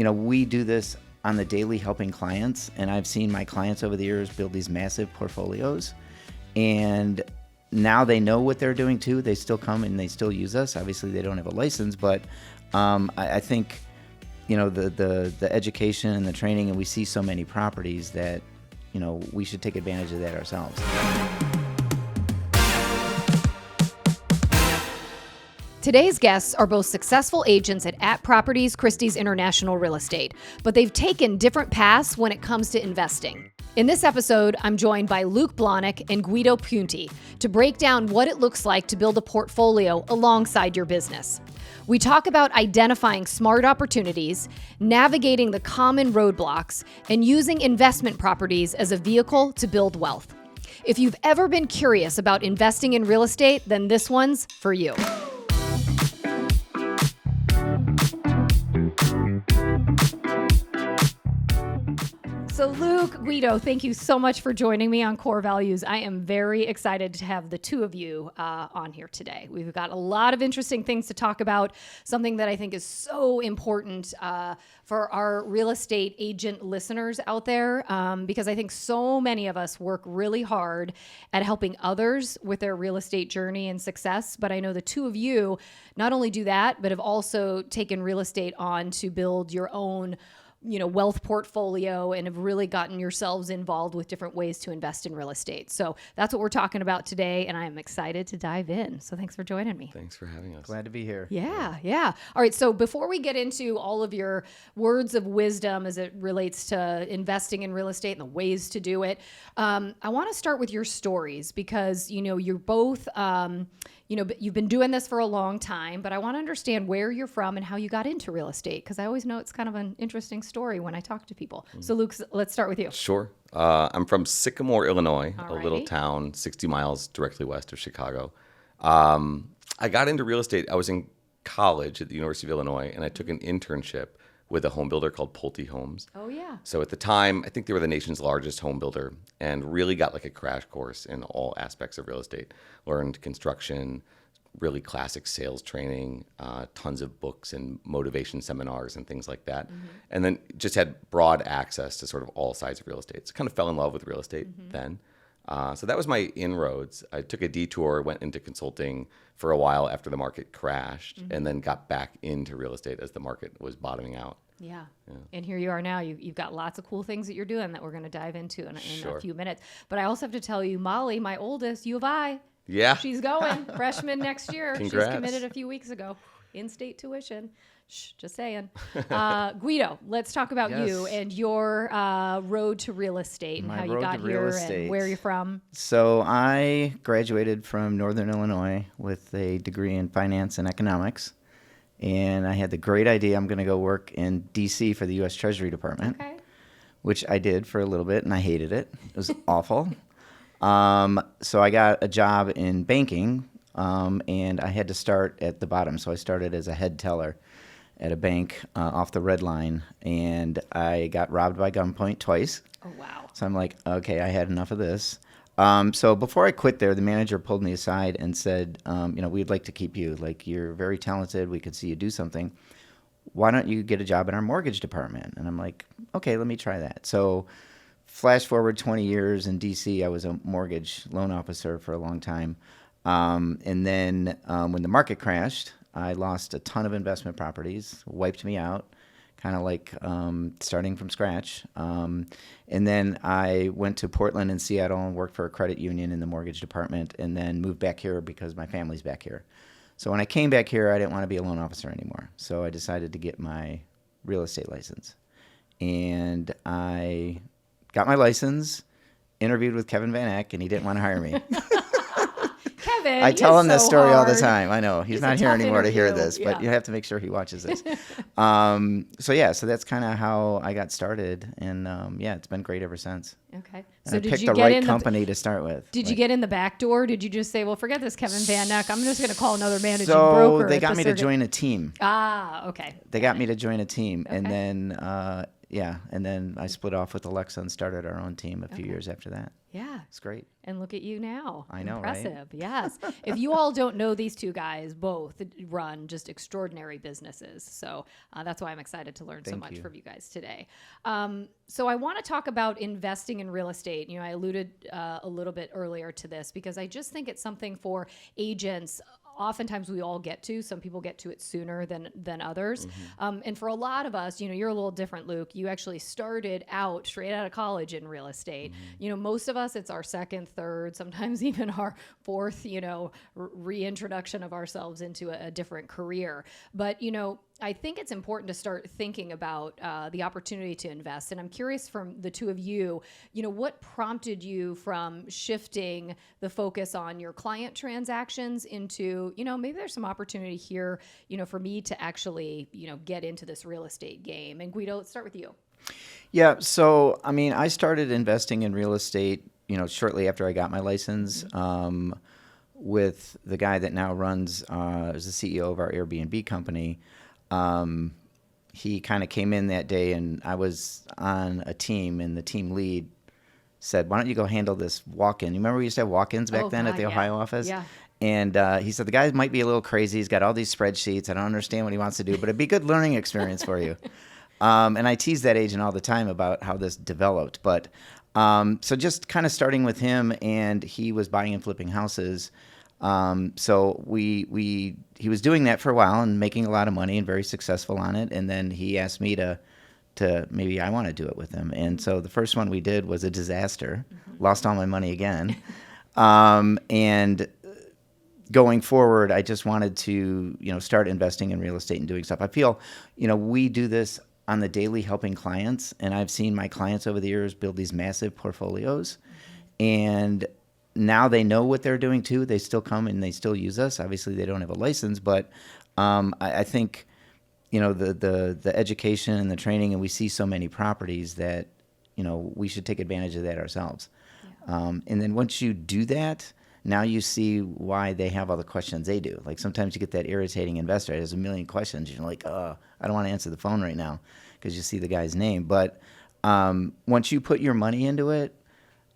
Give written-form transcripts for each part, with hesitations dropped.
we do this on the daily helping clients, and I've seen my clients over the years build these massive portfolios, and now they know what they're doing too. They still come and they still use us. Obviously they don't have a license, but I think the education and the training, and we see so many properties that we should take advantage of that ourselves. Today's guests are both successful agents at Properties Christie's International Real Estate, but they've taken different paths when it comes to investing. In this episode, I'm joined by Luke Blahnik and Guido Piunti to break down what it looks like to build a portfolio alongside your business. We talk about identifying smart opportunities, navigating the common roadblocks, and using investment properties as a vehicle to build wealth. If you've ever been curious about investing in real estate, then this one's for you. So Luke, Guido, thank you so much for joining me on Core Values. I am very excited to have the two of you on here today. We've got a lot of interesting things to talk about, something that I think is so important for our real estate agent listeners out there, because I think so many of us work really hard at helping others with their real estate journey and success. But I know the two of you not only do that, but have also taken real estate on to build your own wealth portfolio and have really gotten yourselves involved with different ways to invest in real estate. So that's what we're talking about today, and I am excited to dive in. So thanks for joining me. Thanks for having us. Glad to be here. Yeah. All right, so before we get into all of your words of wisdom as it relates to investing in real estate and the ways to do it, I want to start with your stories because, you're both... you've been doing this for a long time, but I want to understand where you're from and how you got into real estate, because I always know it's kind of an interesting story when I talk to people. So Luke, let's start with you. Sure. I'm from Sycamore, Illinois, Alrighty. a little town 60 miles directly west of Chicago. I got into real estate. I was in college at the University of Illinois, and I took an internship with a home builder called Pulte Homes. Oh, yeah. So at the time, I think they were the nation's largest home builder and really got like a crash course in all aspects of real estate. Learned construction, really classic sales training, tons of books and motivation seminars and things like that. Mm-hmm. And then just had broad access to sort of all sides of real estate. So kind of fell in love with real estate then. So that was my inroads. I took a detour, went into consulting for a while after the market crashed, and then got back into real estate as the market was bottoming out. Yeah. And here you are now. You've got lots of cool things that you're doing that we're going to dive into in a few minutes. But I also have to tell you, Molly, my oldest, U of I, she's going freshman next year. Congrats. She's committed a few weeks ago. In-state tuition. Just saying. Guido, let's talk about you and your road to real estate and how you got here and where you're from. So I graduated from Northern Illinois with a degree in finance and economics. And I had the great idea I'm going to go work in D.C. for the U.S. Treasury Department, which I did for a little bit, and I hated it. It was awful. So I got a job in banking, and I had to start at the bottom. So I started as a head teller at a bank off the Red Line, and I got robbed by gunpoint twice. Oh, wow. So I'm like, okay, I had enough of this. So before I quit there, the manager pulled me aside and said, we'd like to keep you. Like, you're very talented. We could see you do something. Why don't you get a job in our mortgage department? And I'm like, okay, let me try that. So flash forward 20 years in D.C., I was a mortgage loan officer for a long time. And then when the market crashed, I lost a ton of investment properties, wiped me out, kind of like starting from scratch. And then I went to Portland and Seattle and worked for a credit union in the mortgage department, and then moved back here because my family's back here. So when I came back here, I didn't want to be a loan officer anymore. So I decided to get my real estate license. And I got my license, interviewed with Kevin Van Eck, and he didn't want to hire me. Kevin, I tell him this story all the hard. time. I know. He's not here anymore to hear this, but you have to make sure he watches this. So that's kind of how I got started. And it's been great ever since. Okay. And I picked the right company to start with. Did you get in the back door? Did you just say, well, forget this Kevin Van Eck, I'm just going to call another managing broker? So they got me to join a team. Ah, okay. They got me to join a team. Okay. And then yeah. And then I split off with Alexa and started our own team a few years after that. Yeah. It's great. And look at you now. I know, right? Impressive. Yes. If you all don't know, these two guys both run just extraordinary businesses. So that's why I'm excited to learn so Thank much you. from you guys today. So I want to talk about investing in real estate. You know, I alluded a little bit earlier to this because I just think it's something for agents. Oftentimes we all get to. Some people get to it sooner than others. And for a lot of us, you know, you're a little different, Luke. You actually started out straight out of college in real estate. You know, most of us, it's our second, third, sometimes even our fourth, you know, reintroduction of ourselves into a different career. But, you know, I think it's important to start thinking about the opportunity to invest. And I'm curious from the two of you, you know, what prompted you from shifting the focus on your client transactions into, you know, maybe there's some opportunity here, you know, for me to actually, you know, get into this real estate game. And Guido, let's start with you. Yeah. So, I mean, I started investing in real estate, you know, shortly after I got my license, with the guy that now runs, is the CEO of our Airbnb company. He kind of came in that day and I was on a team and the team lead said, why don't you go handle this walk-in? You remember we used to have walk-ins back then at the Ohio office? Yeah. And he said, the guy might be a little crazy. He's got all these spreadsheets. I don't understand what he wants to do, but it'd be a good learning experience for you. And I tease that agent all the time about how this developed. But so just kind of starting with him, and he was buying and flipping houses. So he was doing that for a while and making a lot of money and very successful on it. And then he asked me to maybe I want to do it with him. And so the first one we did was a disaster, lost all my money again. And going forward, I just wanted to, you know, start investing in real estate and doing stuff. I feel, you know, we do this on the daily helping clients, and I've seen my clients over the years build these massive portfolios. And now they know what they're doing too. They still come and they still use us. Obviously, they don't have a license, but I think, you know, the education and the training, and we see so many properties that, you know, we should take advantage of that ourselves. Yeah. And then once you do that, now you see why they have all the questions they do. Like sometimes you get that irritating investor that has a million questions. You're like, oh, I don't want to answer the phone right now because you see the guy's name. But once you put your money into it,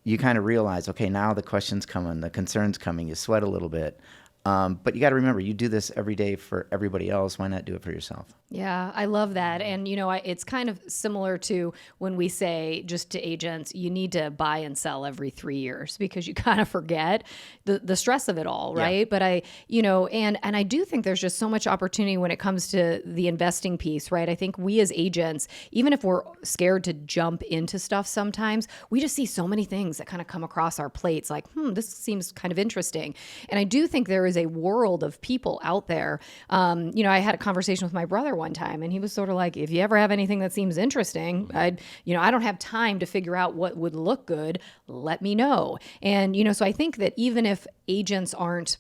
you kind of realize, okay, now the question's coming, the concern's coming, you sweat a little bit. But you got to remember, you do this every day for everybody else. Why not do it for yourself? Yeah, I love that. And, you know, it's kind of similar to when we say just to agents, you need to buy and sell every 3 years because you kind of forget the stress of it all, right? Yeah. But and I do think there's just so much opportunity when it comes to the investing piece, right? I think we as agents, even if we're scared to jump into stuff sometimes, we just see so many things that kind of come across our plates like, this seems kind of interesting. And I do think there is a world of people out there. I had a conversation with my brother one time, and he was sort of like, if you ever have anything that seems interesting, I don't have time to figure out what would look good. Let me know. And, so I think that even if agents aren't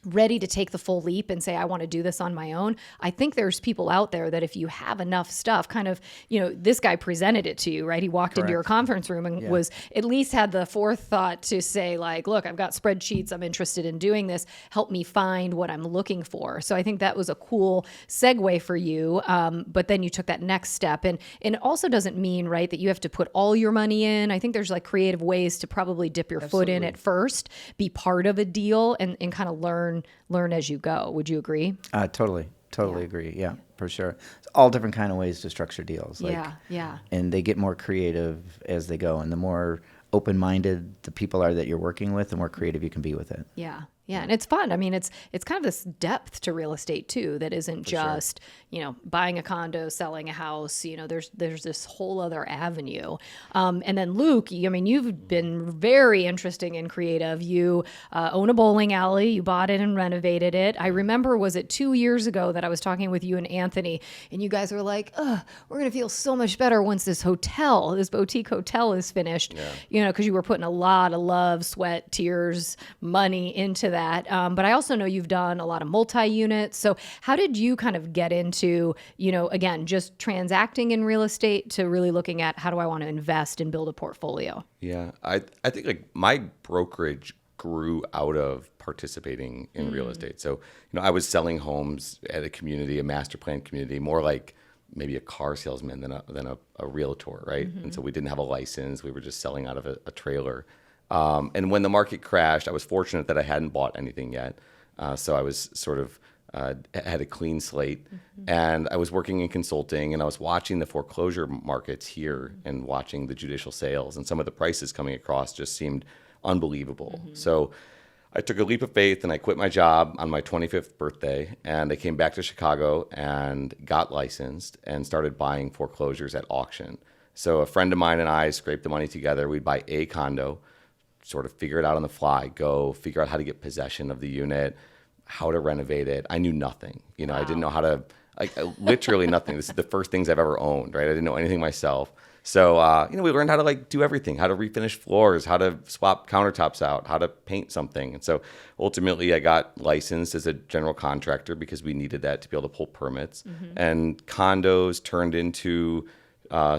ready to take the full leap and say, I want to do this on my own, I think there's people out there that if you have enough stuff, kind of, this guy presented it to you, right? He walked into your conference room and was at least had the forethought to say like, look, I've got spreadsheets. I'm interested in doing this. Help me find what I'm looking for. So I think that was a cool segue for you. But then you took that next step, and it also doesn't mean, right, that you have to put all your money in. I think there's like creative ways to probably dip your foot in at first, be part of a deal and kind of learn as you go. Would you agree? Totally agree. Yeah, for sure. It's all different kind of ways to structure deals. Yeah. And they get more creative as they go. And the more open-minded the people are that you're working with, the more creative you can be with it. Yeah. And it's fun. I mean, it's kind of this depth to real estate too, that isn't just, buying a condo, selling a house, there's this whole other avenue. And then Luke, you've been very interesting and creative. You own a bowling alley. You bought it and renovated it. I remember, was it 2 years ago that I was talking with you and Anthony, and you guys were like, we're going to feel so much better once this boutique hotel is finished, because you were putting a lot of love, sweat, tears, money into that. But I also know you've done a lot of multi-units. So how did you kind of get into, again, just transacting in real estate to really looking at how do I want to invest and build a portfolio? Yeah, I think like my brokerage grew out of participating in real estate. So, I was selling homes at a master plan community, more like maybe a car salesman than a realtor, right? And so we didn't have a license. We were just selling out of a trailer. And when the market crashed, I was fortunate that I hadn't bought anything yet. So I was sort of had a clean slate, and I was working in consulting, and I was watching the foreclosure markets here and watching the judicial sales, and some of the prices coming across just seemed unbelievable. So I took a leap of faith and I quit my job on my 25th birthday, and I came back to Chicago and got licensed and started buying foreclosures at auction. So a friend of mine and I scraped the money together. We'd buy a condo, sort of figure it out on the fly, go figure out how to get possession of the unit, how to renovate it. I knew nothing. I didn't know how to, literally nothing. This is the first things I've ever owned, right? I didn't know anything myself. So, we learned how to do everything, how to refinish floors, how to swap countertops out, how to paint something. And so ultimately I got licensed as a general contractor because we needed that to be able to pull permits. And condos turned into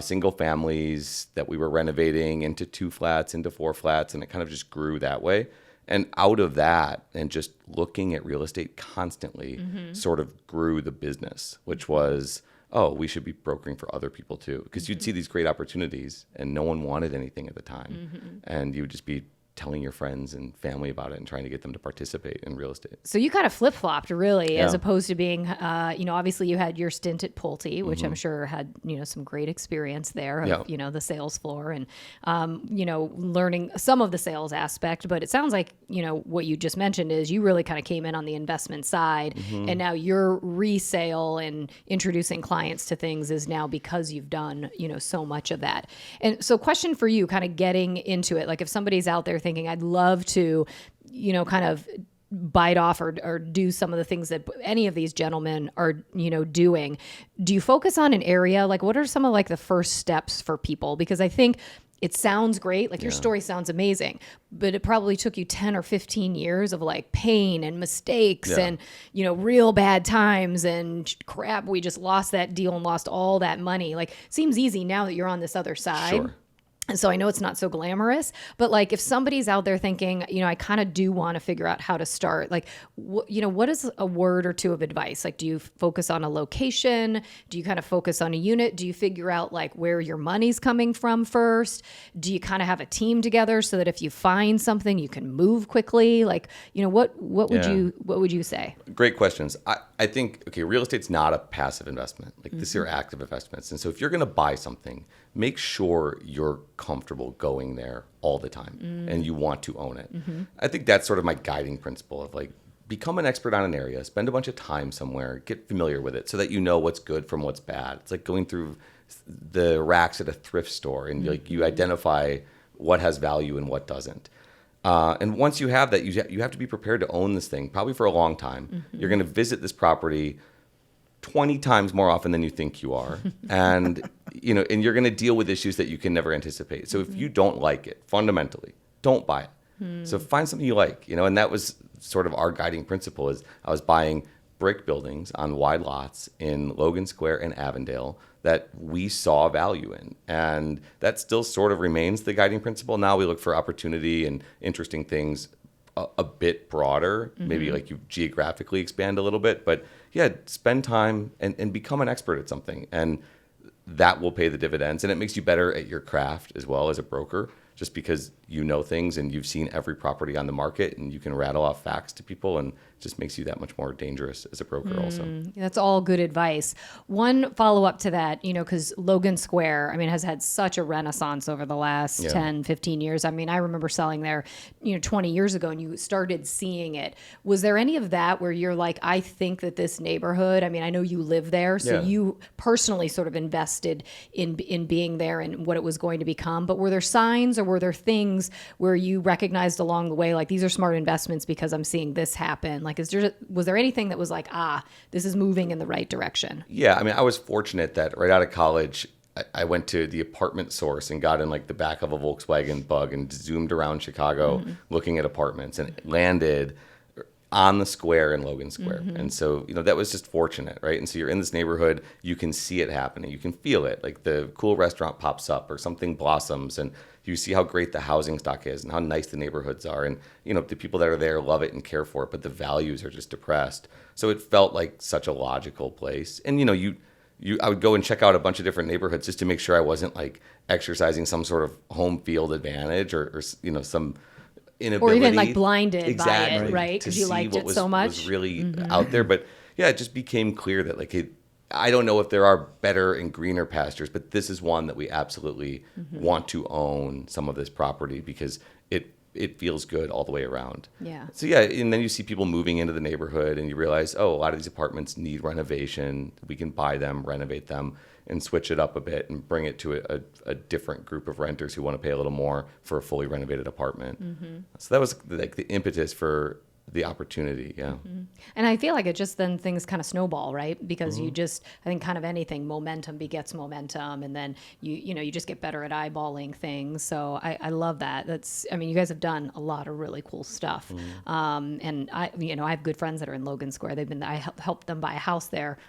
single families that we were renovating into 2 flats, into 4 flats, and it kind of just grew that way. And out of that, and just looking at real estate constantly, sort of grew the business, which was, oh, we should be brokering for other people too. Because you'd see these great opportunities and no one wanted anything at the time. And you would just be telling your friends and family about it and trying to get them to participate in real estate. So you kind of flip-flopped really, Yeah. as opposed to being, obviously you had your stint at Pulte, which I'm sure had, some great experience there of, Yeah. the sales floor and, learning some of the sales aspect. But it sounds like, what you just mentioned is you really kind of came in on the investment side, and now your resale and introducing clients to things is now because you've done, so much of that. And so question for you, kind of getting into it, like if somebody's out there thinking, I'd love to, kind of bite off or do some of the things that any of these gentlemen are, doing. Do you focus on an area? Like, what are some of like the first steps for people? Because I think it sounds great. Like your story sounds amazing, but it probably took you 10 or 15 years of like pain and mistakes and, real bad times and crap. We just lost that deal and lost all that money. Like seems easy now that you're on this other side. Sure. And so I know it's not so glamorous, but like if somebody's out there thinking, I kind of do want to figure out how to start, like, what is a word or two of advice? Like, do you focus on a location? Do you kind of focus on a unit? Do you figure out like where your money's coming from first? Do you kind of have a team together so that if you find something, you can move quickly? Like, what would you say? Great questions. I think, real estate's not a passive investment. Like these are active investments. And so if you're going to buy something, make sure you're comfortable going there all the time and you want to own it. I think that's sort of my guiding principle of like, become an expert on an area, spend a bunch of time somewhere, get familiar with it so that you know what's good from what's bad. It's like going through the racks at a thrift store and like you identify what has value and what doesn't. And once you have that, you have to be prepared to own this thing, probably for a long time. You're going to visit this property 20 times more often than you think you are. And, and you're going to deal with issues that you can never anticipate. So if you don't like it, fundamentally, don't buy it. So find something you like, and that was sort of our guiding principle is I was buying brick buildings on wide lots in Logan Square and Avondale that we saw value in. And that still sort of remains the guiding principle. Now we look for opportunity and interesting things a bit broader, maybe like you geographically expand a little bit, but yeah, spend time and become an expert at something. And that will pay the dividends. And it makes you better at your craft as well as a broker, just because you know things and you've seen every property on the market and you can rattle off facts to people, and it just makes you that much more dangerous as a broker also. That's all good advice. One follow-up to that, because Logan Square, has had such a renaissance over the last 10, 15 years. I remember selling there, 20 years ago, and you started seeing it. Was there any of that where you're like, I think that this neighborhood, I know you live there, so you personally sort of invested in being there and what it was going to become, but were there signs or were there things where you recognized along the way, like, these are smart investments because I'm seeing this happen? Like, was there anything that was like, this is moving in the right direction? Yeah, I was fortunate that right out of college, I went to the apartment source and got in like the back of a Volkswagen Bug and zoomed around Chicago looking at apartments and landed on the square in Logan Square. And so, that was just fortunate, right? And so you're in this neighborhood, you can see it happening. You can feel it. Like the cool restaurant pops up or something blossoms and you see how great the housing stock is and how nice the neighborhoods are. And, the people that are there love it and care for it, but the values are just depressed. So it felt like such a logical place. And, I would go and check out a bunch of different neighborhoods just to make sure I wasn't like exercising some sort of home field advantage or some inability. Or even like blinded exactly, by it, right? to Because you see liked what it was, so much. was really out there. But yeah, it just became clear that like I don't know if there are better and greener pastures, but this is one that we absolutely want to own some of this property because it feels good all the way around. Yeah. So yeah, and then you see people moving into the neighborhood and you realize, oh, a lot of these apartments need renovation. We can buy them, renovate them, and switch it up a bit and bring it to a different group of renters who want to pay a little more for a fully renovated apartment. So that was like the impetus for the opportunity. Yeah. And I feel like it just then things kind of snowball, right? Because you just, I think kind of anything, momentum begets momentum. And then you just get better at eyeballing things. So I love that. You guys have done a lot of really cool stuff. And I have good friends that are in Logan Square. I helped them buy a house there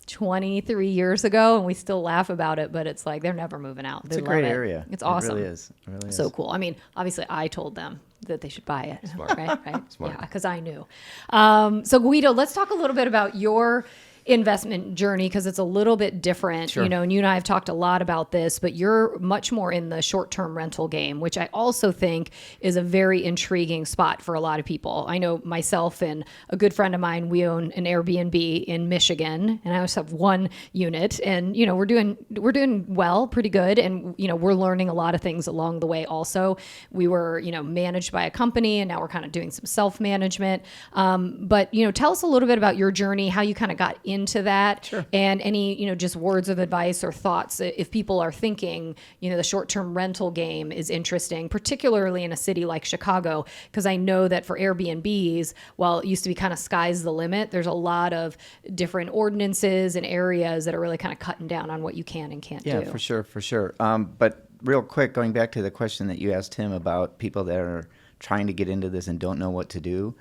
23 years ago, and we still laugh about it, but it's like they're never moving out. It's a great area. It's awesome. It really is. It really is. So cool. I mean, obviously, I told them that they should buy it. Smart. Right? Smart. Yeah, because I knew. So Guido, let's talk a little bit about your investment journey because it's a little bit different. Sure. And you and I have talked a lot about this, but you're much more in the short-term rental game, which I also think is a very intriguing spot for a lot of people. I know myself and a good friend of mine, we own an Airbnb in Michigan, and I also have one unit, and we're doing well, pretty good, and we're learning a lot of things along the way. Also, we were managed by a company, and now we're kind of doing some self-management. But tell us a little bit about your journey, how you kind of got into that. Sure. And any just words of advice or thoughts if people are thinking the short-term rental game is interesting, particularly in a city like Chicago, because I know that for Airbnbs, while it used to be kind of sky's the limit, there's a lot of different ordinances and areas that are really kind of cutting down on what you can and can't do. Yeah, for sure. But real quick, going back to the question that you asked him about people that are trying to get into this and don't know what to do,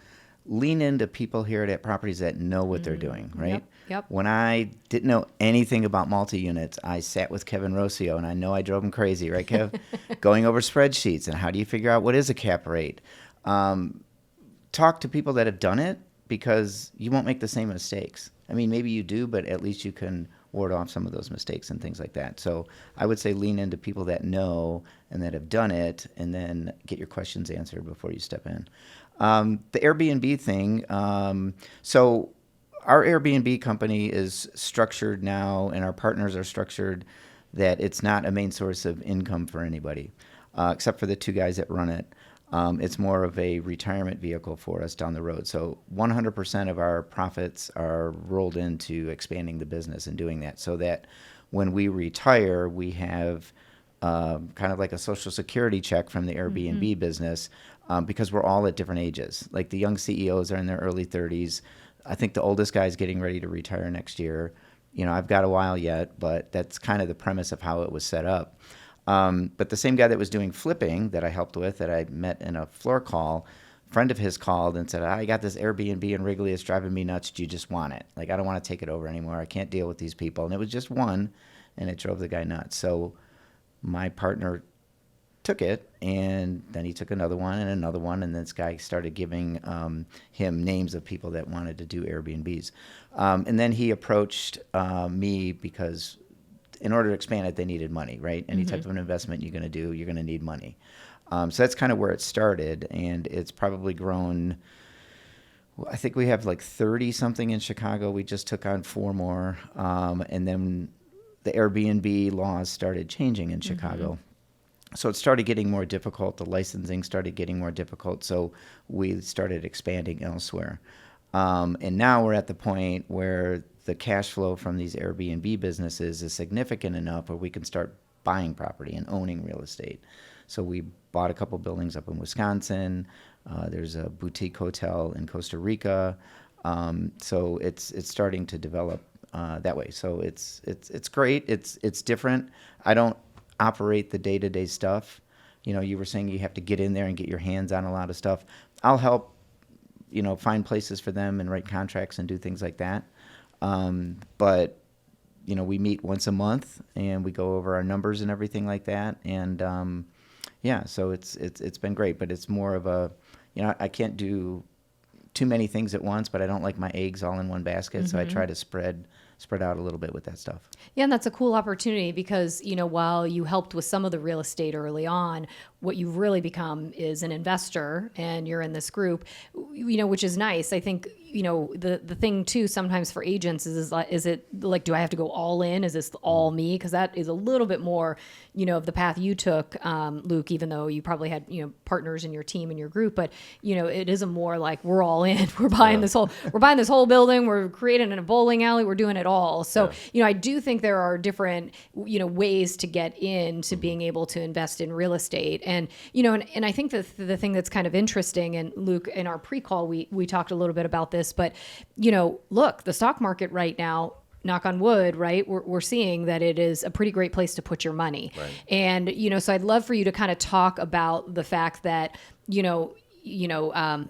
lean into people here at properties that know what they're doing, right? Yep. When I didn't know anything about multi-units, I sat with Kevin Rossio, and I know I drove him crazy, right, Kev? Going over spreadsheets and how do you figure out what is a cap rate? Talk to people that have done it because you won't make the same mistakes. I mean, maybe you do, but at least you can ward off some of those mistakes and things like that. So I would say lean into people that know and that have done it, and then get your questions answered before you step in. The Airbnb thing, so our Airbnb company is structured now, and our partners are structured that it's not a main source of income for anybody, except for the two guys that run it. It's more of a retirement vehicle for us down the road. So 100% of our profits are rolled into expanding the business and doing that, so that when we retire, we have kind of like a Social Security check from the Airbnb business, because we're all at different ages. Like the young CEOs are in their early 30s. I think the oldest guy is getting ready to retire next year. I've got a while yet, but that's kind of the premise of how it was set up. But the same guy that was doing flipping that I helped with, that I met in a floor call, a friend of his called and said, I got this Airbnb in Wrigley. It's driving me nuts. Do you just want it? Like, I don't want to take it over anymore. I can't deal with these people. And it was just one, and it drove the guy nuts. So my partner took it, and then he took another one, and this guy started giving him names of people that wanted to do Airbnbs. And then he approached me because in order to expand it, they needed money, right? Any type of an investment you're going to do, you're going to need money. So that's kind of where it started, and it's probably grown. I think we have like 30-something in Chicago. We just took on 4 more, and then the Airbnb laws started changing in Chicago. So it started getting more difficult. The licensing started getting more difficult. So we started expanding elsewhere. And now we're at the point where the cash flow from these Airbnb businesses is significant enough where we can start buying property and owning real estate. So we bought a couple buildings up in Wisconsin. There's a boutique hotel in Costa Rica. So it's starting to develop that way. So it's great. It's different. I don't operate the day-to-day stuff. You were saying you have to get in there and get your hands on a lot of stuff. I'll help, find places for them and write contracts and do things like that. But we meet once a month and we go over our numbers and everything like that. And so it's been great. But it's more of a, I can't do too many things at once, but I don't like my eggs all in one basket. So I try to spread spread out a little bit with that stuff. Yeah, and that's a cool opportunity because, while you helped with some of the real estate early on, what you've really become is an investor, and you're in this group, which is nice. I think, the thing too, sometimes for agents is it like, do I have to go all in? Is this all me? Because that is a little bit more, of the path you took, Luke, even though you probably had, partners in your team and your group, but, it is a more like, we're all in, we're buying this whole building, we're creating a bowling alley, we're doing it all. So, I do think there are different, ways to get into being able to invest in real estate. And, and I think the thing that's kind of interesting, and Luke, in our pre-call, we talked a little bit about this, but, look, the stock market right now, knock on wood, right? We're seeing that it is a pretty great place to put your money. Right. And, so I'd love for you to kind of talk about the fact that,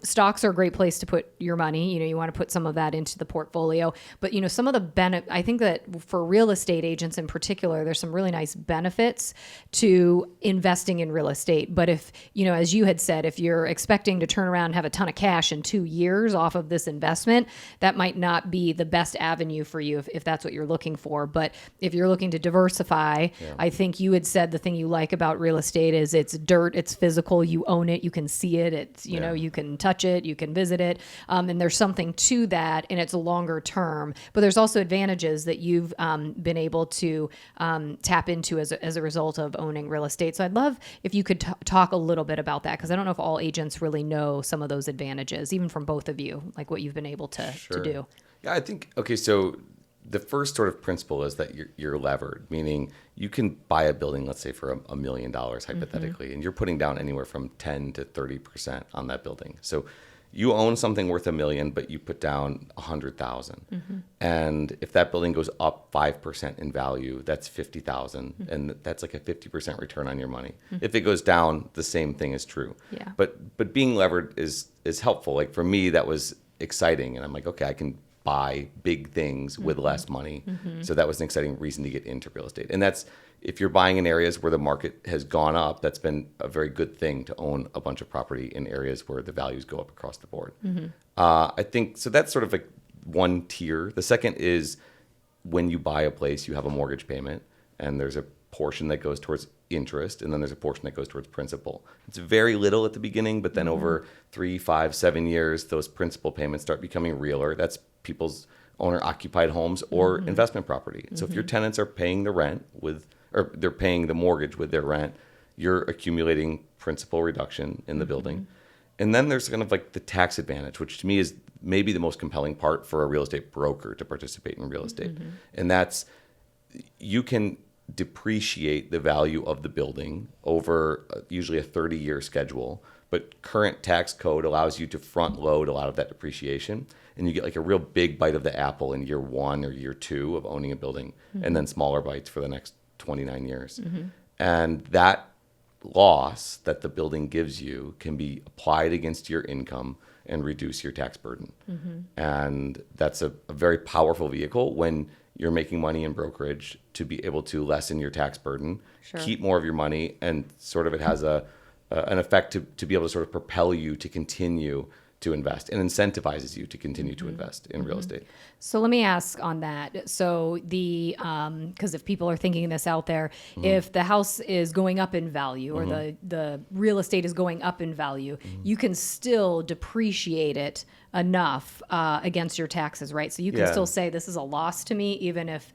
stocks are a great place to put your money. You want to put some of that into the portfolio, but some of the I think that for real estate agents in particular, there's some really nice benefits to investing in real estate. But if, as you had said, if you're expecting to turn around and have a ton of cash in 2 years off of this investment, that might not be the best avenue for you if that's what you're looking for. But if you're looking to diversify, I think you had said the thing you like about real estate is it's dirt, it's physical, you own it, you can see it, it's you can touch it, you can visit it, and there's something to that, and it's a longer term. But there's also advantages that you've been able to tap into as a result of owning real estate. So I'd love if you could talk a little bit about that, because I don't know if all agents really know some of those advantages, even from both of you, like what you've been able to do. Yeah, I think, okay, so the first sort of principle is that you're levered, meaning you can buy a building, let's say for $1 million hypothetically, and you're putting down anywhere from 10 to 30% on that building. So you own something worth $1 million, but you put down 100,000. And if that building goes up 5% in value, that's 50,000, and that's like a 50% return on your money. If it goes down, the same thing is true. Yeah. But being levered is helpful. Like for me, that was exciting, and I'm like, okay, I can buy big things with less money. So that was an exciting reason to get into real estate. And that's, if you're buying in areas where the market has gone up, that's been a very good thing to own a bunch of property in areas where the values go up across the board. I think, so that's sort of like one tier. The second is when you buy a place, you have a mortgage payment, and there's a portion that goes towards interest, and then there's a portion that goes towards principal. It's very little at the beginning, but then over 3, 5, 7 years, those principal payments start becoming realer. That's people's owner-occupied homes or investment property. So if your tenants are paying the rent or they're paying the mortgage with their rent, you're accumulating principal reduction in the building. And then there's kind of like the tax advantage, which to me is maybe the most compelling part for a real estate broker to participate in real estate. And that's, you can depreciate the value of the building over usually a 30-year schedule, but current tax code allows you to front load a lot of that depreciation, and you get like a real big bite of the apple in year 1 or year 2 of owning a building, and then smaller bites for the next 29 years. And that loss that the building gives you can be applied against your income and reduce your tax burden. And that's a very powerful vehicle when you're making money in brokerage to be able to lessen your tax burden, keep more of your money, and sort of it has an effect to be able to sort of propel you to continue to invest and incentivizes you to continue to invest in real estate. So let me ask on that. So because if people are thinking this out there, if the house is going up in value or the real estate is going up in value, you can still depreciate it enough against your taxes, right? So you can still say this is a loss to me, even if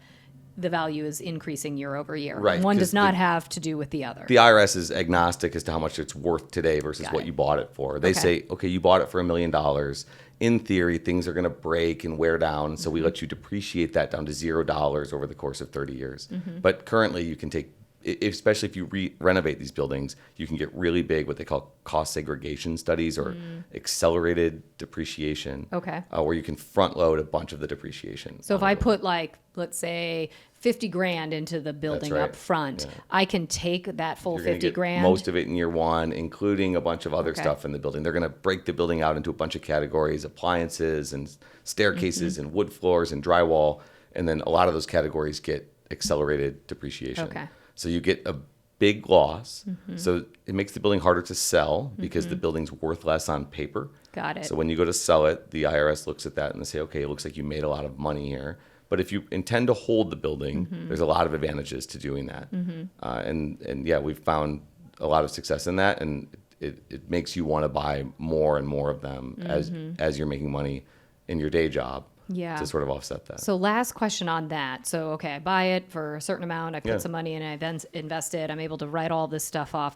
the value is increasing year over year. Right, One does not have to do with the other. The IRS is agnostic as to how much it's worth today versus what you bought it for. They say, okay, you bought it for $1 million. In theory, things are going to break and wear down, so we let you depreciate that down to $0 over the course of 30 years. But currently, you can take, especially if you renovate these buildings, you can get really big, what they call cost segregation studies or accelerated depreciation, where you can front load a bunch of the depreciation. So if I put like, let's say, 50 grand into the building up front, I can take that full You're gonna 50 get grand. most of it in year 1, including a bunch of other stuff in the building. They're going to break the building out into a bunch of categories, appliances and staircases and wood floors and drywall. And then a lot of those categories get accelerated depreciation. So you get a big loss. So it makes the building harder to sell because the building's worth less on paper. Got it. So when you go to sell it, the IRS looks at that and they say, okay, it looks like you made a lot of money here, But if you intend to hold the building, there's a lot of advantages to doing that. And yeah, we've found a lot of success in that, and it makes you want to buy more and more of them as you're making money in your day job to sort of offset that. So last question on that. So, okay, I buy it for a certain amount. I put some money in it. I then invest it. I'm able to write all this stuff off,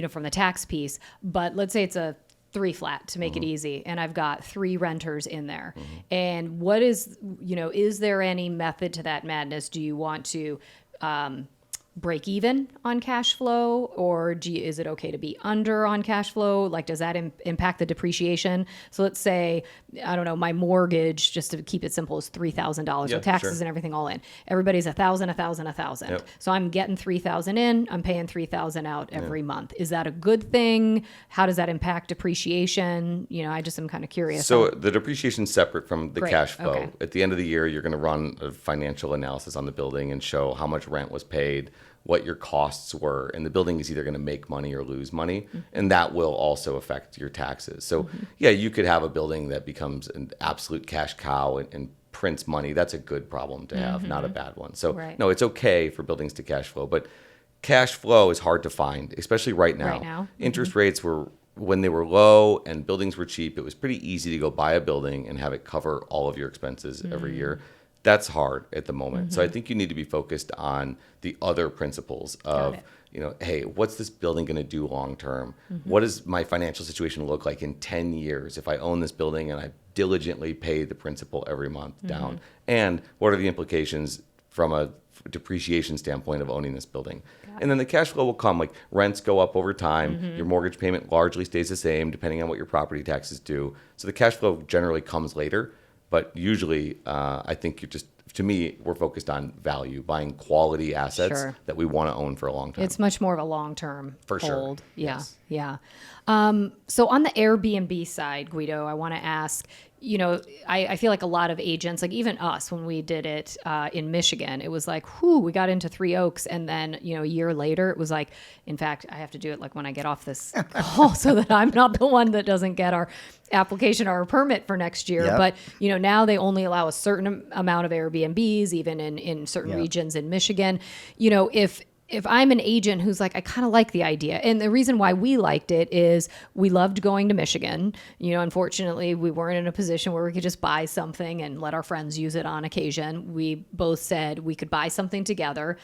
from the tax piece. But let's say it's a 3 flat to make it easy, and I've got 3 renters in there. And what is there any method to that madness? Do you want to break even on cash flow, or is it okay to be under on cash flow? Like, does that impact the depreciation? So let's say, I don't know, my mortgage, just to keep it simple, is $3,000 with taxes and everything all in. Everybody's $1,000. Yep. So I'm getting $3,000 in, I'm paying $3,000 out every month. Is that a good thing? How does that impact depreciation? I just am kind of curious. So the depreciation is separate from the cash flow. Okay. At the end of the year, you're going to run a financial analysis on the building and show how much rent was paid, what your costs were, and the building is either going to make money or lose money, and that will also affect your taxes. So yeah, you could have a building that becomes an absolute cash cow and prints money. That's a good problem to have, not a bad one. So no, it's okay for buildings to cash flow, but cash flow is hard to find, especially right now. Interest rates were, when they were low and buildings were cheap, it was pretty easy to go buy a building and have it cover all of your expenses every year. That's hard at the moment. So I think you need to be focused on the other principles of, hey, what's this building going to do long term? What does my financial situation look like in 10 years if I own this building and I diligently pay the principal every month down? And what are the implications from a depreciation standpoint of owning this building? And then the cash flow will come, like rents go up over time. Your mortgage payment largely stays the same depending on what your property taxes do. So the cash flow generally comes later. But usually, I think to me, we're focused on value, buying quality assets that we want to own for a long time. It's much more of a long-term For sure. hold. Yeah, Yes. yeah. So on the Airbnb side, Guido, I want to ask, I feel like a lot of agents, like even us, when we did it in Michigan, it was like, we got into 3 Oaks. And then, a year later, it was like, in fact, I have to do it like when I get off this call so that I'm not the one that doesn't get our application or our permit for next year. Yep. But, now they only allow a certain amount of Airbnbs, even in certain regions in Michigan. If I'm an agent who's like, I kind of like the idea. And the reason why we liked it is we loved going to Michigan. Unfortunately, we weren't in a position where we could just buy something and let our friends use it on occasion. We both said we could buy something together,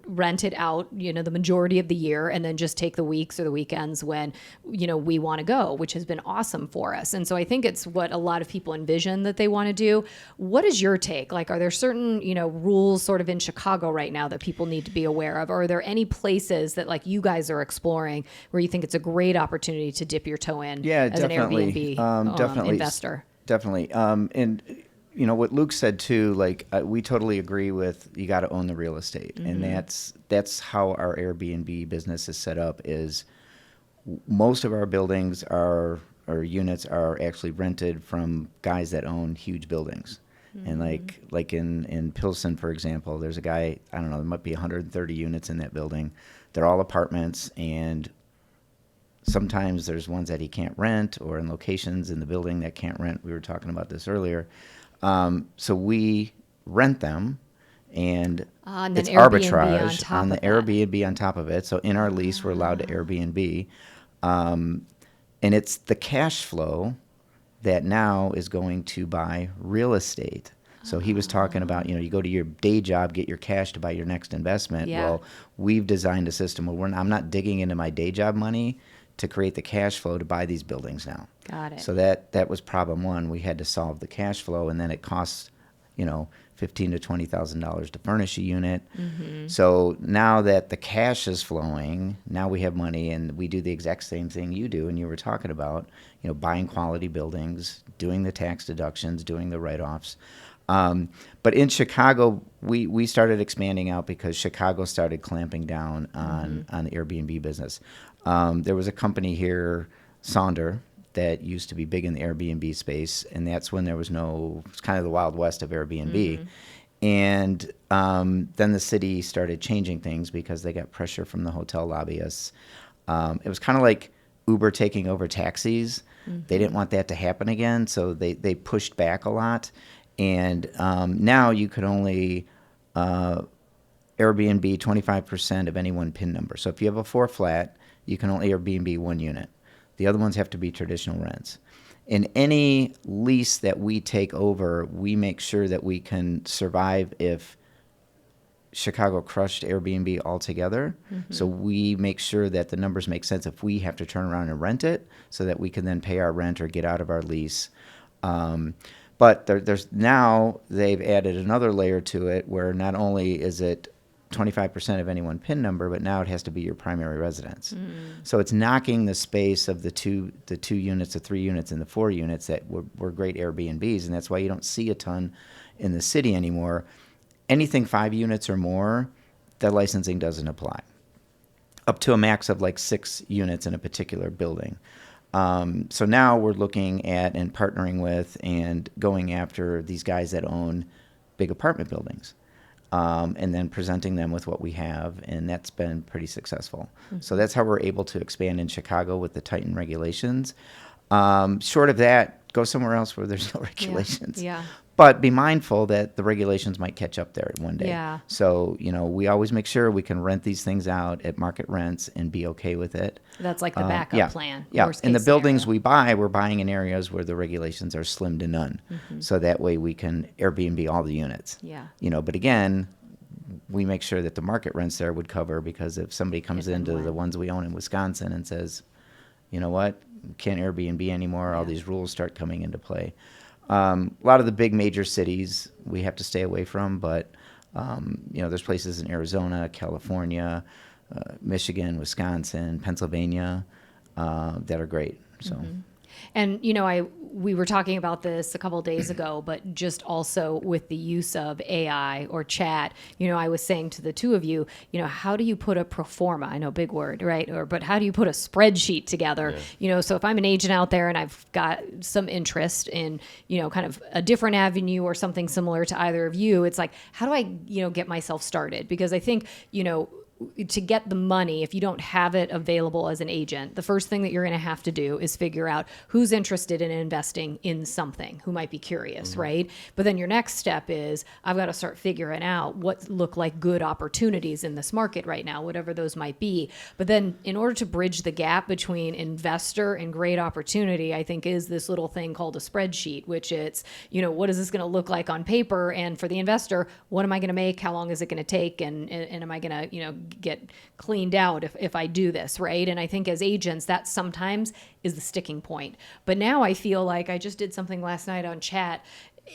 rent it out, the majority of the year, and then just take the weeks or the weekends when, we want to go, which has been awesome for us. And so I think it's what a lot of people envision that they want to do. What is your take? Like, are there certain, rules sort of in Chicago right now that people need to be aware of? Or are there any places that like you guys are exploring where you think it's a great opportunity to dip your toe in as definitely. an Airbnb Definitely. investor? Definitely. And what Luke said too, like we totally agree with, you got to own the real estate. And that's how our Airbnb business is set up. Is most of our buildings or units are actually rented from guys that own huge buildings. And like in Pilsen, for example, there's a guy, I don't know, there might be 130 units in that building. They're all apartments, and sometimes there's ones that he can't rent, or in locations in the building that can't rent. We were talking about this earlier. So we rent them, and And it's then Airbnb on arbitrage top on the of that. Airbnb on top of it. So in our lease, we're allowed to Airbnb. And it's the cash flow that now is going to buy real estate. So he was talking about, you go to your day job, get your cash to buy your next investment. Yeah. Well, we've designed a system where I'm not digging into my day job money to create the cash flow to buy these buildings now. Got it. So that was problem one. We had to solve the cash flow, and then it costs, $15,000 to $20,000 to furnish a unit. So now that the cash is flowing, now we have money, and we do the exact same thing you do, and you were talking about, buying quality buildings, doing the tax deductions, doing the write-offs. But in Chicago, we started expanding out because Chicago started clamping down on the Airbnb business. There was a company here, Sonder, that used to be big in the Airbnb space, and that's when it's kind of the Wild West of Airbnb. And then the city started changing things because they got pressure from the hotel lobbyists. It was kind of like Uber taking over taxis. They didn't want that to happen again, so they pushed back a lot. And now you could only Airbnb 25% of any one PIN number. So if you have a 4 flat, you can only Airbnb 1 unit. The other ones have to be traditional rents. In any lease that we take over, we make sure that we can survive if Chicago crushed Airbnb altogether. So we make sure that the numbers make sense if we have to turn around and rent it so that we can then pay our rent or get out of our lease. But there's now they've added another layer to it where not only is it 25% of any one PIN number, but now it has to be your primary residence. So it's knocking the space of the two units, the 3 units, and the 4 units that were great Airbnbs, and that's why you don't see a ton in the city anymore. Anything 5 units or more, that licensing doesn't apply. Up to a max of like 6 units in a particular building. So now we're looking at and partnering with and going after these guys that own big apartment buildings. And then presenting them with what we have, and that's been pretty successful. So that's how we're able to expand in Chicago with the tightened regulations. Short of that, go somewhere else where there's no regulations. Yeah. But be mindful that the regulations might catch up there one day. Yeah. So, we always make sure we can rent these things out at market rents and be okay with it. That's like the backup plan. Yeah, worst and the case buildings scenario. we buy, we're buying in areas where the regulations are slim to none. So that way we can Airbnb all the units. Yeah. But again, we make sure that the market rents there would cover, because if somebody comes If and into when. the ones we own in Wisconsin and says, you know what, can't Airbnb anymore, all these rules start coming into play. A lot of the big major cities we have to stay away from, but there's places in Arizona, California, Michigan, Wisconsin, Pennsylvania that are great. So. And we were talking about this a couple of days ago, but just also with the use of AI or chat, I was saying to the two of you, how do you put a pro forma? I know, big word, right? But how do you put a spreadsheet together? So if I'm an agent out there and I've got some interest in, kind of a different avenue or something similar to either of you, it's like, how do I, get myself started? Because I think, to get the money, if you don't have it available as an agent, the first thing that you're going to have to do is figure out who's interested in investing in something, who might be curious, right? But then your next step is, I've got to start figuring out what look like good opportunities in this market right now, whatever those might be. But then in order to bridge the gap between investor and great opportunity, I think is this little thing called a spreadsheet, which it's, what is this going to look like on paper? And for the investor, what am I going to make? How long is it going to take? And am I going to, get cleaned out if I do this, right? And I think as agents, that sometimes is the sticking point. But now I feel like I just did something last night on chat,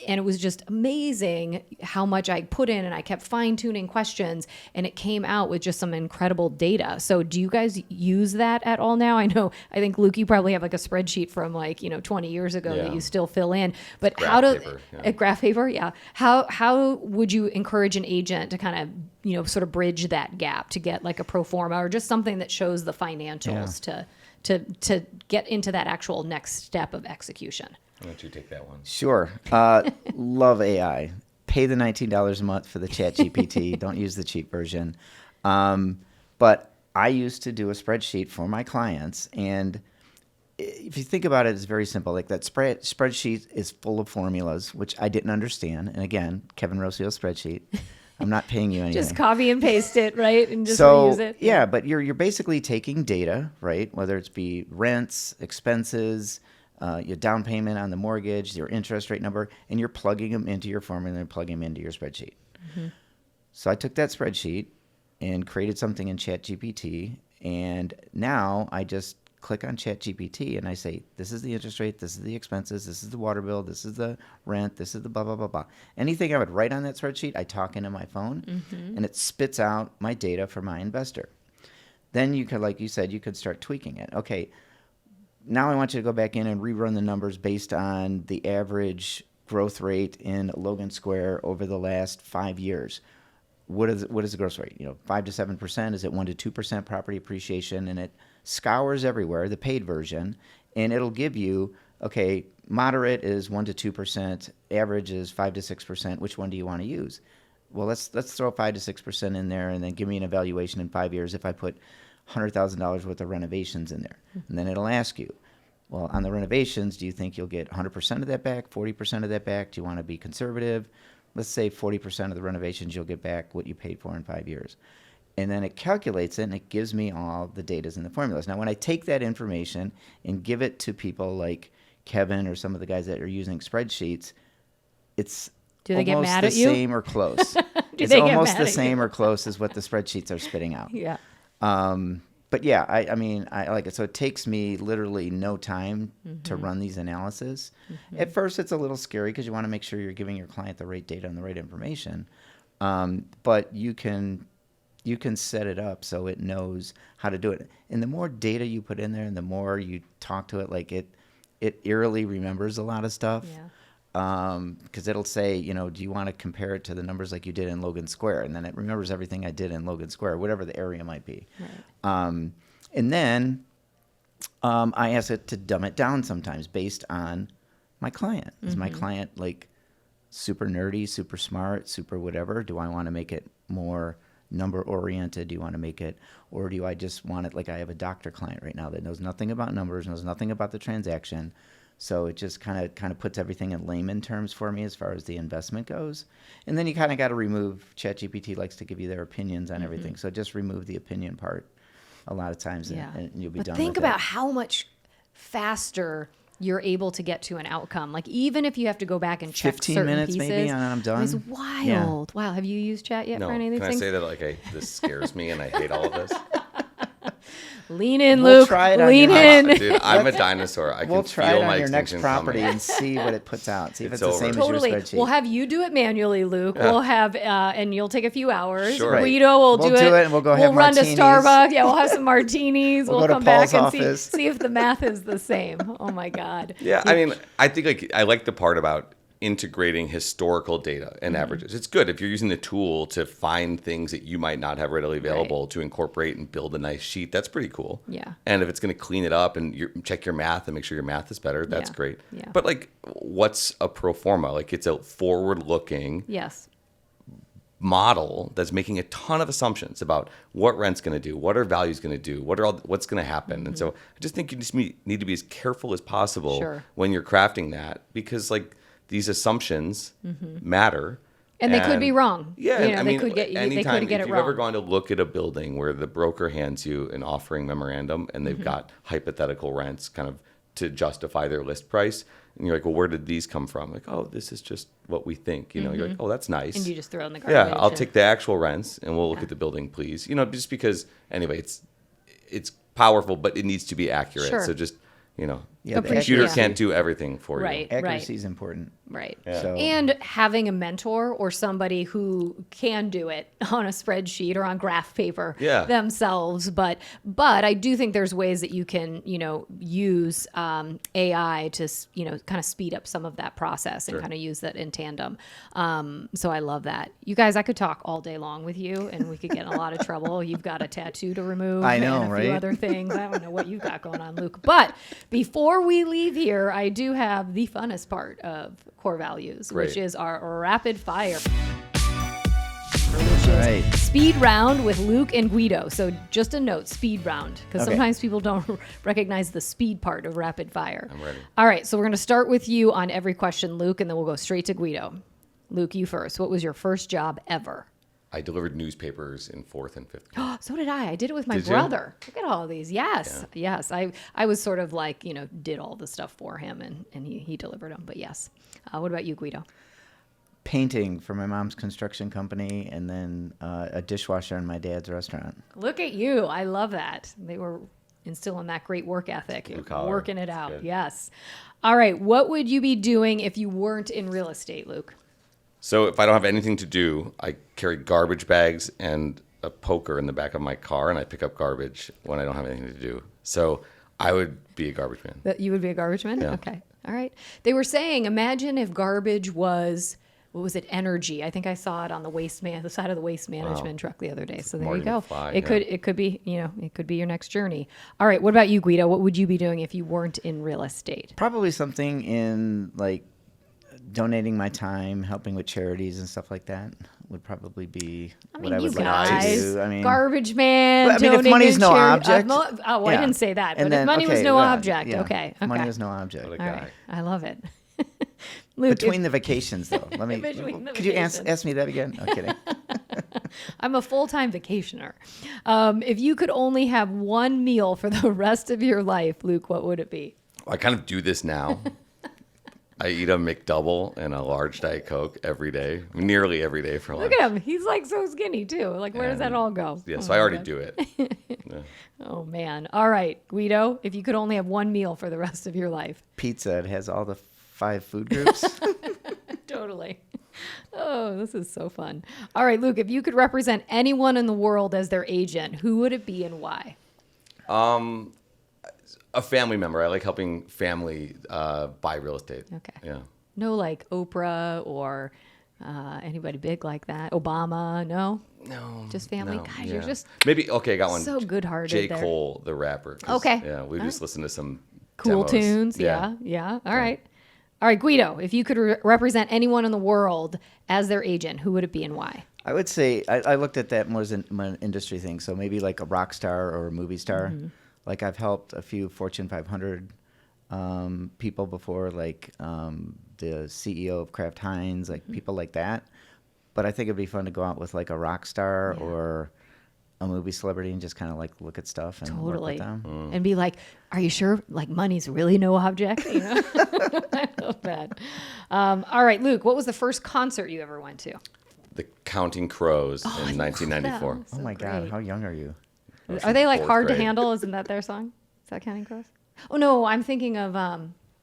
and it was just amazing how much I put in, and I kept fine-tuning questions, and it came out with just some incredible data. So do you guys use that at all now? I think, Luke, you probably have like a spreadsheet from 20 years ago that you still fill in. But Graph how do paper, yeah. a graph paper? Yeah. How would you encourage an agent to kind of, sort of bridge that gap to get like a pro forma or just something that shows the financials to get into that actual next step of execution? Why don't you take that one? Sure. Love AI. Pay the $19 a month for the Chat GPT. Don't use the cheap version. But I used to do a spreadsheet for my clients, and if you think about it, it's very simple. Like that spreadsheet is full of formulas, which I didn't understand. And again, Kevin Rossio's spreadsheet. I'm not paying you anything. Just copy and paste it, right? And just So, reuse it. yeah, but you're basically taking data, right? Whether it's be rents, expenses, your down payment on the mortgage, your interest rate number, and you're plugging them into your formula and plugging them into your spreadsheet. So I took that spreadsheet and created something in ChatGPT, and now I just click on ChatGPT and I say, this is the interest rate, this is the expenses, this is the water bill, this is the rent, this is the blah, blah, blah, blah. Anything I would write on that spreadsheet, I talk into my phone, and it spits out my data for my investor. Then you could, like you said, you could start tweaking it. Okay, now I want you to go back in and rerun the numbers based on the average growth rate in Logan Square over the last 5 years. What is the growth rate? 5 to 7%? Is it 1 to 2% property appreciation? And it scours everywhere, the paid version, and it'll give you, okay, moderate is 1 to 2%, average is 5 to 6%. Which one do you want to use? Well, let's throw 5 to 6% in there, and then give me an evaluation in 5 years if I put $100,000 worth of renovations in there. And then it'll ask you, Well, on the renovations, do you think you'll get 100% of that back, 40% of that back? Do you want to be conservative? Let's say 40% of the renovations you'll get back what you paid for in 5 years. And then it calculates it, and it gives me all the datas and the formulas. Now, when I take that information and give it to people like Kevin or some of the guys that are using spreadsheets, it's Do they get almost mad the at you? same or close. It's they get almost mad the at same you? or close as what the spreadsheets are spitting out. Yeah. But yeah, I mean, I like it. So it takes me literally no time to run these analyses. At first, it's a little scary because you want to make sure you're giving your client the right data and the right information. But you can set it up so it knows how to do it. And the more data you put in there and the more you talk to it, like it eerily remembers a lot of stuff. Yeah. Because it'll say, do you want to compare it to the numbers like you did in Logan Square? And then it remembers everything I did in Logan Square, whatever the area might be. Right. And then I ask it to dumb it down sometimes based on my client. Is my client like super nerdy, super smart, super whatever? Do I want to make it more number oriented? Do you want to make it, or do I just want it like I have a doctor client right now that knows nothing about numbers, knows nothing about the transaction? So it just kind of puts everything in layman terms for me as far as the investment goes. And then you kind of got to remove, ChatGPT likes to give you their opinions on everything. So just remove the opinion part a lot of times and you'll be but done think with about it. how much faster you're able to get to an outcome. Like even if you have to go back and check 15 certain minutes pieces, maybe and I'm done. It's wild. Yeah. Wow. Have you used chat yet No, for any of these can things? I say that like this scares me and I hate all of this? Lean in, We'll Luke. try it on Lean your in. Dude, I'm a dinosaur. I We'll can try feel it my on your next extinction property coming. and see what it puts out. See if It's it's the same over. Totally. as your We'll spreadsheet. have you do it manually, Luke. Yeah. We'll have, and you'll take a few hours. Sure. Right. Guido will We'll do do it. it and we'll go We'll have run martinis. to Starbucks. Yeah, we'll have some martinis. We'll We'll go to come back Paul's and office. see if the math is the same. Oh my God. Yeah, I mean, I think like I like the part about integrating historical data and averages. It's good if you're using the tool to find things that you might not have readily available to incorporate and build a nice sheet. That's pretty cool. Yeah. And if it's going to clean it up and check your math and make sure your math is better, that's Yeah. great. Yeah. But like, what's a pro forma? Like, it's a forward-looking Yes. model that's making a ton of assumptions about what rent's going to do, what are values going to do, what's going to happen. And so I just think you just need to be as careful as possible Sure. when you're crafting that, because like these assumptions matter. And they could be wrong. Yeah, You and know, I they mean, could get anytime it if you've wrong. ever gone to look at a building where the broker hands you an offering memorandum and they've got hypothetical rents kind of to justify their list price, and you're like, well, where did these come from? Like, oh, this is just what we think. You're like, oh, that's nice. And you just throw it in the garbage. Yeah, I'll and- take the actual rents and we'll look at the building, please. Just because anyway, it's powerful, but it needs to be accurate. Sure. So just Yeah, the the computer accuracy. can't do everything for Right. you. Accuracy is important. Right. So And having a mentor or somebody who can do it on a spreadsheet or on graph paper Yeah. themselves. But I do think there's ways that you can, use AI to, kind of speed up some of that process and Sure. kind of use that in tandem. So I love that. You guys, I could talk all day long with you and we could get in a lot of trouble. You've got a tattoo to remove. I know, and a few right? other things. I don't know what you've got going on, Luke. But before we leave here, I do have the funnest part of Core Values, which Great. is our rapid fire. right. Speed round with Luke and Guido. So just a note, speed round, because Okay. sometimes people don't recognize the speed part of rapid fire. I'm ready. All right, so we're going to start with you on every question, Luke, and then we'll go straight to Guido. Luke, you first. What was your first job ever? I delivered newspapers in 4th and 5th grade. So did I. I did it with my Did you? brother. Look at all of these. Yes. Yes. I was sort of like, did all the stuff for him and he delivered them. But yes. What about you, Guido? Painting for my mom's construction company, and then a dishwasher in my dad's restaurant. Look at you. I love that. They were instilling that great work ethic, Blue collar. working it That's out. good. Yes. All right. What would you be doing if you weren't in real estate, Luke? So if I don't have anything to do, I carry garbage bags and a poker in the back of my car, and I pick up garbage when I don't have anything to do. So I would be a garbage man. That you would be a garbage man? Yeah. Okay. All right. They were saying, imagine if garbage was, what was it, energy? I think I saw it on the side of the waste management truck the other day. So there you Marty go. McFly, It could be, it could be your next journey. All right. What about you, Guido? What would you be doing if you weren't in real estate? Probably something in like donating my time, helping with charities and stuff like that. would probably be I what mean, I you would like to guys, do. I mean, garbage man. But, I mean, if donating money's no charity- object, I yeah. didn't say that. And But if then, money was okay, no well, object, yeah, okay. if money okay. was no object. What a All guy. right, I love it. Luke, Between the vacations, though, let me. Between the Could you vacations. ask me that again? No kidding. I'm a full-time vacationer. If you could only have one meal for the rest of your life, Luke, what would it be? I kind of do this now. I eat a McDouble and a large Diet Coke every day, nearly every day for lunch. Look at him. He's like so skinny too. Like, where does that all go? Yeah, Oh so I my already God. do it. Yeah. Oh man. All right, Guido, if you could only have one meal for the rest of your life. Pizza. It has all the 5 food groups. Totally. Oh, this is so fun. All right, Luke, if you could represent anyone in the world as their agent, who would it be and why? A family member. I like helping family buy real estate. Okay. Yeah. No, like Oprah or anybody big like that. Obama, no? No. Just family? no, God, you're yeah. just Maybe, okay, I got one. so good-hearted J. there. Cole, the rapper. 'cause, Okay. Yeah, we All just right. listened to some cool demos. tunes. Yeah. All right. All right, Guido, if you could represent anyone in the world as their agent, who would it be and why? I would say I looked at that more as an industry thing. So maybe like a rock star or a movie star. Mm-hmm. Like I've helped a few Fortune 500 people before, like the CEO of Kraft Heinz, like people like that. But I think it'd be fun to go out with like a rock star or a movie celebrity and just kind of like look at stuff and work Totally. with them. And be like, are you sure like money's really no object? You know? I love that. All right, Luke, what was the first concert you ever went to? The Counting Crows Oh, I in love 1994. that. Oh So my God, great. how young are you? Are they like Fourth hard grade. to handle? Isn't that their song? Is that Counting Crows? Oh no, I'm thinking of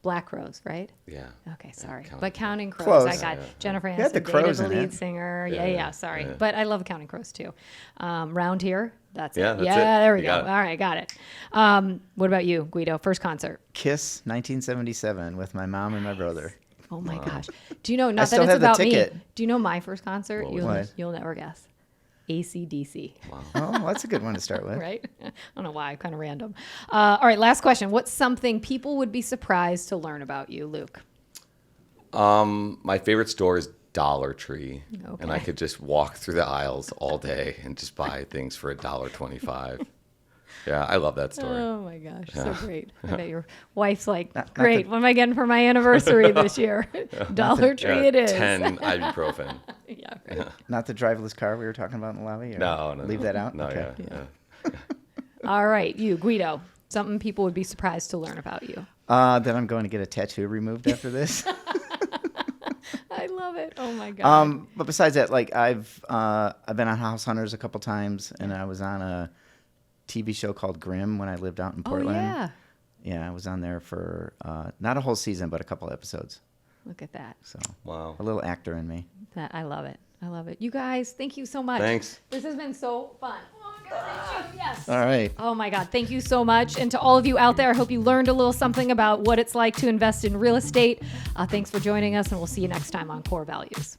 Black Crows, right? Yeah. Okay, sorry. Counting but Counting Crows, Close. I got Yeah. Jennifer had the Aniston, Crows dated the in lead it. singer. Yeah, Yeah, sorry. yeah. But I love Counting Crows too. Round Here, that's Yeah, it. that's Yeah, it. there we You go. got it. All right, got it. What about you, Guido? First concert? Kiss 1977 with my mom and my brother. Oh my gosh. Do you know, not that still it's have the about me, ticket. do you know my first concert? What was it? You'll never guess. AC/DC. Oh, that's a good one to start with. Right? I don't know why, kind of random. All right, last question. What's something people would be surprised to learn about you, Luke? My favorite store is Dollar Tree, and I Okay. could just walk through the aisles all day and just buy things for $1.25. Yeah, I love that store. Oh my gosh, so great. I bet your wife's like, Not great, the- what am I getting for my anniversary this year? Dollar Tree Yeah, it is. 10 ibuprofen. Yeah, right. Not the driverless car we were talking about in the lobby? Or No. Leave that out? No, Okay. yeah. All right, you, Guido, something people would be surprised to learn about you. Then I'm going to get a tattoo removed after this. I love it. Oh my God. But besides that, like I've been on House Hunters a couple times, and I was on a TV show called Grimm when I lived out in Oh, Portland. yeah. Yeah, I was on there for not a whole season, but a couple episodes. Look at that. So Wow. a little actor in me. I love it. I love it. You guys, thank you so much. Thanks. This has been so fun. Oh my God, thank you. Yes. All right. Oh my God, thank you so much. And to all of you out there, I hope you learned a little something about what it's like to invest in real estate. Thanks for joining us, and we'll see you next time on Core Values.